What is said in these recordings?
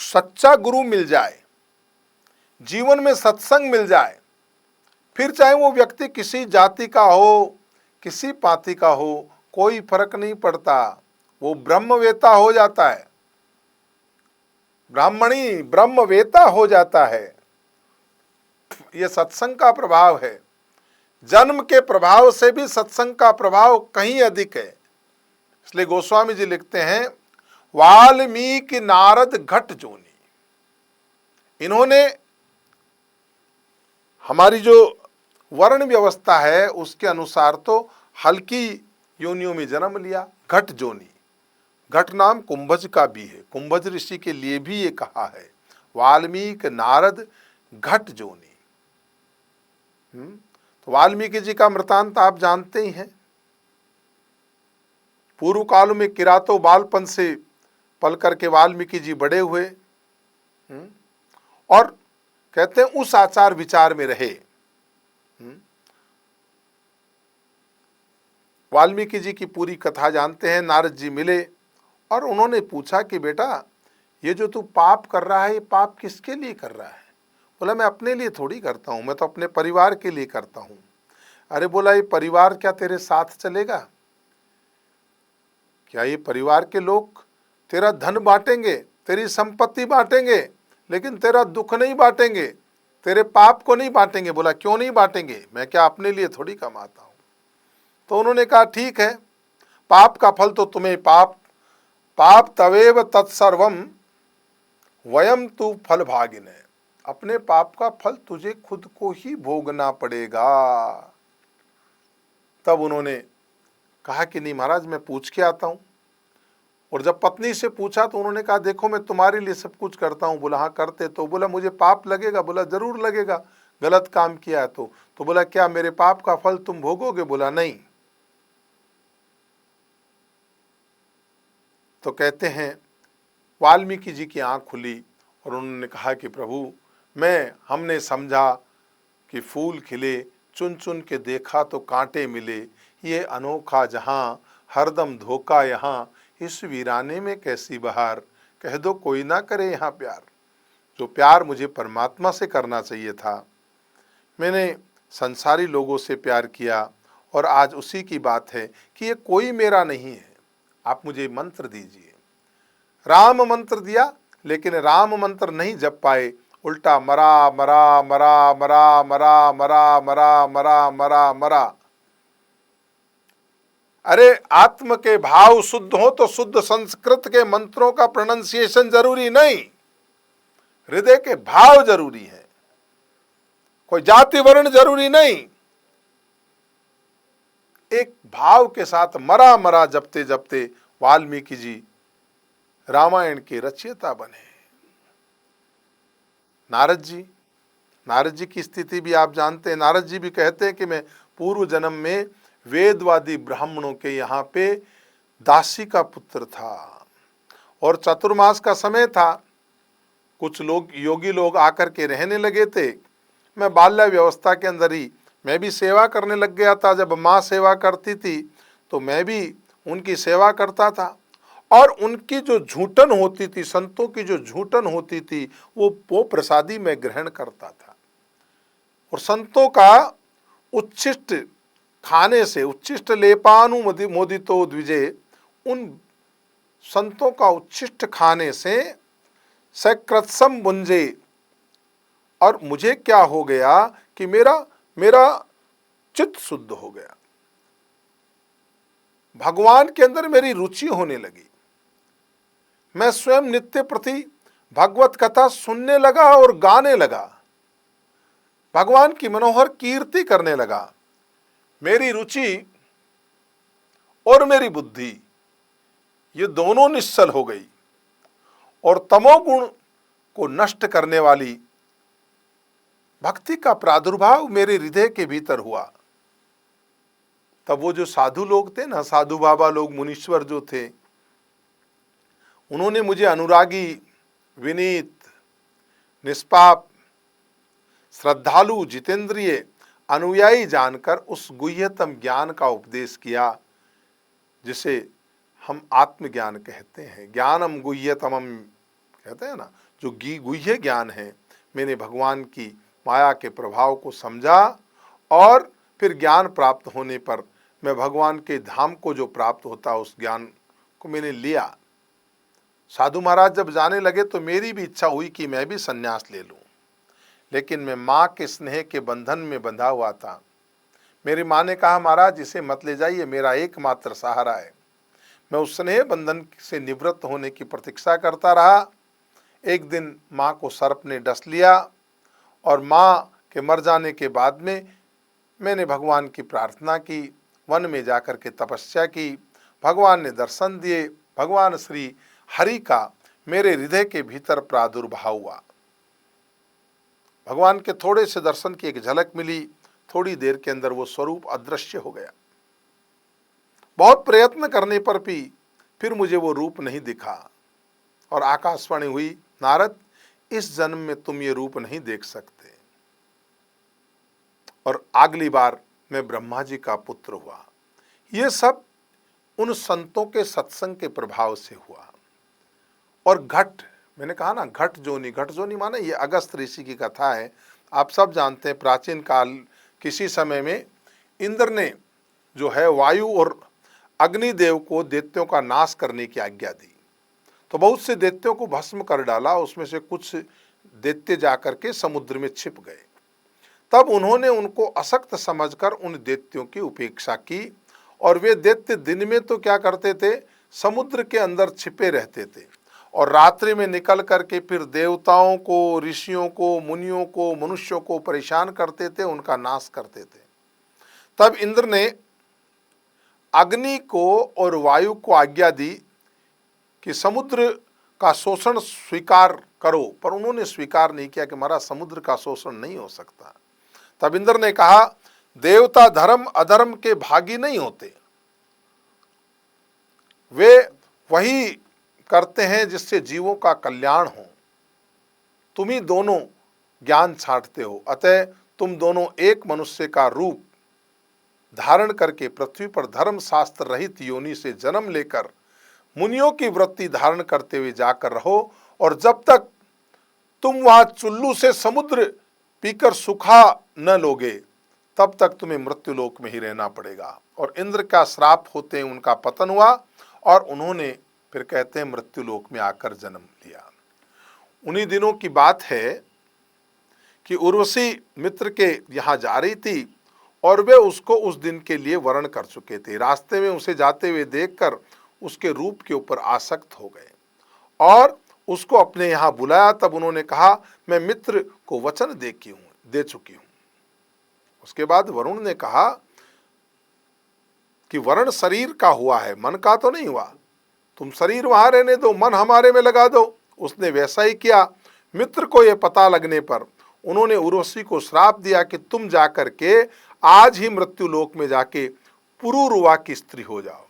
सच्चा गुरु मिल जाए, जीवन में सत्संग मिल जाए, फिर चाहे वो व्यक्ति किसी जाति का हो, किसी पाति का हो, कोई फर्क नहीं पड़ता, वो ब्रह्मवेता हो जाता है, ब्राह्मणी ब्रह्मवेता हो जाता है। ये सत्संग का प्रभाव है। जन्म के प्रभाव से भी सत्संग का प्रभाव कहीं अधिक है। इसलिए गोस्वामी जी लिखते हैं, वाल्मीकि नारद घट जोनी। इन्होंने हमारी जो वर्ण व्यवस्था है उसके अनुसार तो हल्की योनियों में जन्म लिया, घट जोनी। घट नाम कुंभज का भी है, कुंभज ऋषि के लिए भी ये कहा है, वाल्मीकि नारद घट जोनी। तो वाल्मीकि जी का वृतांत आप जानते ही हैं। पूर्व काल में किरातो बालपन से पल करके वाल्मीकि जी बड़े हुए और कहते हैं उस आचार विचार में रहे। वाल्मीकि जी की पूरी कथा जानते हैं। नारद जी मिले और उन्होंने पूछा कि बेटा, ये जो तू पाप कर रहा है, ये पाप किसके लिए कर रहा है? बोला, मैं अपने लिए थोड़ी करता हूँ, मैं तो अपने परिवार के लिए करता हूँ। अरे बोला, ये परिवार क्या तेरे साथ चलेगा? क्या ये परिवार के लोग तेरा धन बांटेंगे, तेरी संपत्ति बांटेंगे, लेकिन तेरा दुख नहीं बांटेंगे, तेरे पाप को नहीं बांटेंगे? बोला, क्यों नहीं बांटेंगे? मैं क्या अपने लिए थोड़ी कमाता हूँ? तो उन्होंने कहा, ठीक है, पाप का फल तो तुम्हें पाप तवेव तत्सर्वम वयम तु फल भागिने। अपने पाप का फल तुझे खुद को ही भोगना पड़ेगा। तब उन्होंने कहा कि नहीं महाराज, मैं पूछ के आता हूं। और जब पत्नी से पूछा तो उन्होंने कहा, देखो मैं तुम्हारे लिए सब कुछ करता हूं। बोला, हाँ करते। तो बोला, मुझे पाप लगेगा? बोला, जरूर लगेगा, गलत काम किया है तो बोला, क्या मेरे पाप का फल तुम भोगोगे? बोला, नहीं। तो कहते हैं वाल्मीकि जी की आंख खुली और उन्होंने कहा कि प्रभु, हमने समझा कि फूल खिले, चुन चुन के देखा तो कांटे मिले, ये अनोखा जहां हरदम धोखा यहाँ, इस वीराने में कैसी बहार, कह दो कोई ना करे यहाँ प्यार। जो प्यार मुझे परमात्मा से करना चाहिए था, मैंने संसारी लोगों से प्यार किया और आज उसी की बात है कि ये कोई मेरा नहीं है, आप मुझे मंत्र दीजिए। राम मंत्र दिया, लेकिन राम मंत्र नहीं जप पाए, उल्टा मरा मरा मरा मरा मरा मरा मरा मरा मरा मरा। अरे आत्म के भाव शुद्ध हो तो शुद्ध संस्कृत के मंत्रों का प्रोनाउंसिएशन जरूरी नहीं, हृदय के भाव जरूरी है, कोई जाति वर्ण जरूरी नहीं। एक भाव के साथ मरा मरा जपते जपते वाल्मीकि जी रामायण के रचयिता बने। नारद जी की स्थिति भी आप जानते हैं। नारद जी भी कहते हैं कि मैं पूर्व जन्म में वेदवादी ब्राह्मणों के यहाँ पे दासी का पुत्र था और चतुर्मास का समय था। कुछ लोग योगी लोग आकर के रहने लगे थे। मैं बाल्य व्यवस्था के अंदर ही मैं भी सेवा करने लग गया था। जब माँ सेवा करती थी तो मैं भी उनकी सेवा करता था और उनकी जो झूठन होती थी, संतों की जो झूठन होती थी, वो प्रसादी में ग्रहण करता था। और संतों का उच्छिष्ट खाने से, उच्छिष्ट लेपानुमोदितो द्विजे, उन संतों का उच्छिष्ट खाने से सकृत्सम भुंजे। और मुझे क्या हो गया कि मेरा चित्त शुद्ध हो गया, भगवान के अंदर मेरी रुचि होने लगी। मैं स्वयं नित्य प्रति भगवत कथा सुनने लगा और गाने लगा, भगवान की मनोहर कीर्ति करने लगा। मेरी रुचि और मेरी बुद्धि ये दोनों निश्चल हो गई और तमोगुण को नष्ट करने वाली भक्ति का प्रादुर्भाव मेरे हृदय के भीतर हुआ। तब वो जो साधु लोग थे ना, साधु बाबा लोग, मुनीश्वर जो थे, उन्होंने मुझे अनुरागी, विनीत, निष्पाप, श्रद्धालु, जितेंद्रिय, अनुयायी जानकर उस गुह्यतम ज्ञान का उपदेश किया जिसे हम आत्मज्ञान कहते हैं। ज्ञानम गुह्यतमम कहते हैं ना, जो गुह्य ज्ञान है, मैंने भगवान की माया के प्रभाव को समझा और फिर ज्ञान प्राप्त होने पर मैं भगवान के धाम को जो प्राप्त होता उस ज्ञान को मैंने लिया। साधु महाराज जब जाने लगे तो मेरी भी इच्छा हुई कि मैं भी संन्यास ले लूं, लेकिन मैं माँ के स्नेह के बंधन में बंधा हुआ था। मेरी माँ ने कहा, महाराज इसे मत ले जाइए, मेरा एकमात्र सहारा है। मैं उस स्नेह बंधन से निवृत्त होने की प्रतीक्षा करता रहा। एक दिन माँ को सर्प ने डस लिया और माँ के मर जाने के बाद में मैंने भगवान की प्रार्थना की, वन में जाकर के तपस्या की। भगवान ने दर्शन दिए। भगवान श्री हरि का मेरे हृदय के भीतर प्रादुर्भाव हुआ। भगवान के थोड़े से दर्शन की एक झलक मिली, थोड़ी देर के अंदर वो स्वरूप अदृश्य हो गया। बहुत प्रयत्न करने पर भी फिर मुझे वो रूप नहीं दिखा और आकाशवाणी हुई, नारद इस जन्म में तुम ये रूप नहीं देख सकते। और अगली बार मैं ब्रह्मा जी का पुत्र हुआ। ये सब उन संतों के सत्संग के प्रभाव से हुआ। और घट, मैंने कहा ना घट जोनी माने ये अगस्त ऋषि की कथा है। आप सब जानते हैं प्राचीन काल किसी समय में इंद्र ने जो है वायु और अग्निदेव को दैत्यों का नाश करने की आज्ञा दी, तो बहुत से दैत्यों को भस्म कर डाला। उसमें से कुछ दैत्य जाकर के समुद्र में छिप गए। तब उन्होंने उनको असक्त समझकर उन दैत्यों की उपेक्षा की और वे दैत्य दिन में तो क्या करते थे, समुद्र के अंदर छिपे रहते थे और रात्रि में निकल करके फिर देवताओं को, ऋषियों को, मुनियों को, मनुष्यों को परेशान करते थे, उनका नाश करते थे। तब इंद्र ने अग्नि को और वायु को आज्ञा दी कि समुद्र का शोषण स्वीकार करो, पर उन्होंने स्वीकार नहीं किया कि हमारा समुद्र का शोषण नहीं हो सकता। तब इंद्र ने कहा, देवता धर्म अधर्म के भागी नहीं होते, वे वही करते हैं जिससे जीवों का कल्याण हो। तुम ही दोनों ज्ञान छांटते हो, अतः तुम दोनों एक मनुष्य का रूप धारण करके पृथ्वी पर धर्म शास्त्र रहित योनि से जन्म लेकर मुनियों की वृत्ति धारण करते हुए जाकर रहो, और जब तक तुम वहां चुल्लू से समुद्र पीकर सुखा न लोगे तब तक तुम्हें मृत्यु लोक में ही रहना पड़ेगा। और इंद्र का श्राप होते उनका पतन हुआ और उन्होंने फिर कहते हैं मृत्यु लोक में आकर जन्म लिया। उन्हीं दिनों की बात है कि उर्वशी मित्र के यहाँ जा रही थी और वे उसको उस दिन के लिए वर्ण कर चुके थे। रास्ते में उसे जाते हुए देखकर उसके रूप के ऊपर आसक्त हो गए और उसको अपने यहाँ बुलाया। तब उन्होंने कहा, मैं मित्र को वचन दे चुकी हूँ। उसके बाद वरुण ने कहा कि वर्ण शरीर का हुआ है, मन का तो नहीं हुआ, तुम शरीर वहां रहने दो, मन हमारे में लगा दो। उसने वैसा ही किया। मित्र को यह पता लगने पर उन्होंने उर्वशी को श्राप दिया कि तुम जाकर के आज ही मृत्यु लोक में जाके पुरुरुवा की स्त्री हो जाओ।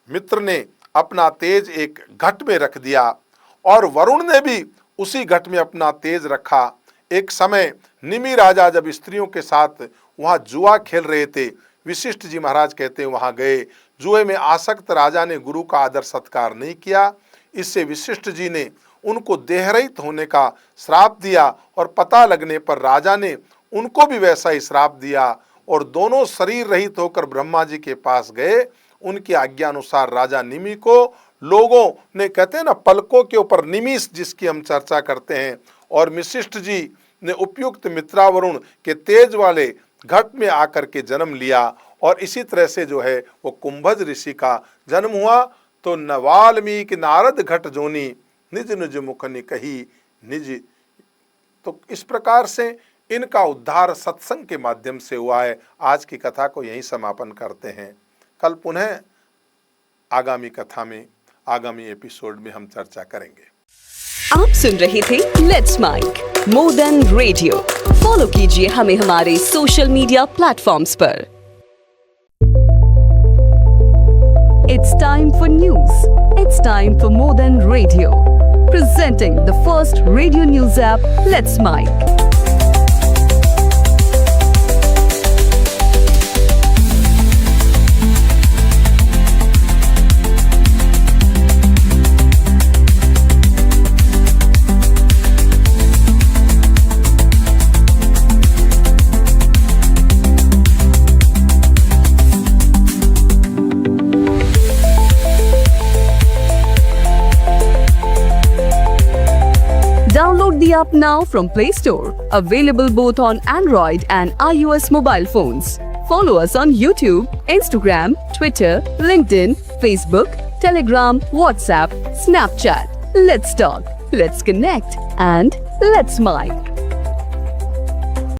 मित्र ने अपना तेज एक घट में रख दिया और वरुण ने भी उसी घट में अपना तेज रखा। एक समय निमि राजा जब स्त्रियों के साथ वहां जुआ खेल रहे थे, वशिष्ठ जी महाराज कहते हैं वहां गए। जुए में आसक्त राजा ने गुरु का आदर सत्कार नहीं किया। इससे वशिष्ठ जी ने उनको देहरहित होने का श्राप दिया और पता लगने पर राजा ने उनको भी वैसा ही श्राप दिया और दोनों शरीर रहित होकर ब्रह्मा जी के पास गए। उनकी आज्ञा अनुसार राजा निमि को लोगों ने, कहते हैं ना पलकों के ऊपर निमिष जिसकी हम चर्चा करते हैं, और वशिष्ठ जी ने उपयुक्त मित्रावरुण के तेज वाले घट में आकर के जन्म लिया और इसी तरह से जो है वो कुंभज ऋषि का जन्म हुआ। तो न वाल्मीकि नारद घट जोनी निज निज मुख ने कही निज। तो इस प्रकार से इनका उद्धार सत्संग के माध्यम से हुआ है। आज की कथा को यहीं समापन करते हैं। कल पुनः आगामी कथा में, आगामी एपिसोड में हम चर्चा करेंगे। आप सुन रहे थे let's mic more than radio. Follow कीजिए हमें हमारे सोशल मीडिया प्लेटफॉर्म्स पर। It's time for news. It's time for more than radio. Presenting the first radio news app, Let's Mic. app now from Play Store. Available both on Android and iOS mobile phones. Follow us on YouTube, Instagram, Twitter, LinkedIn, Facebook, Telegram, WhatsApp, Snapchat. Let's talk, let's connect, and let's smile.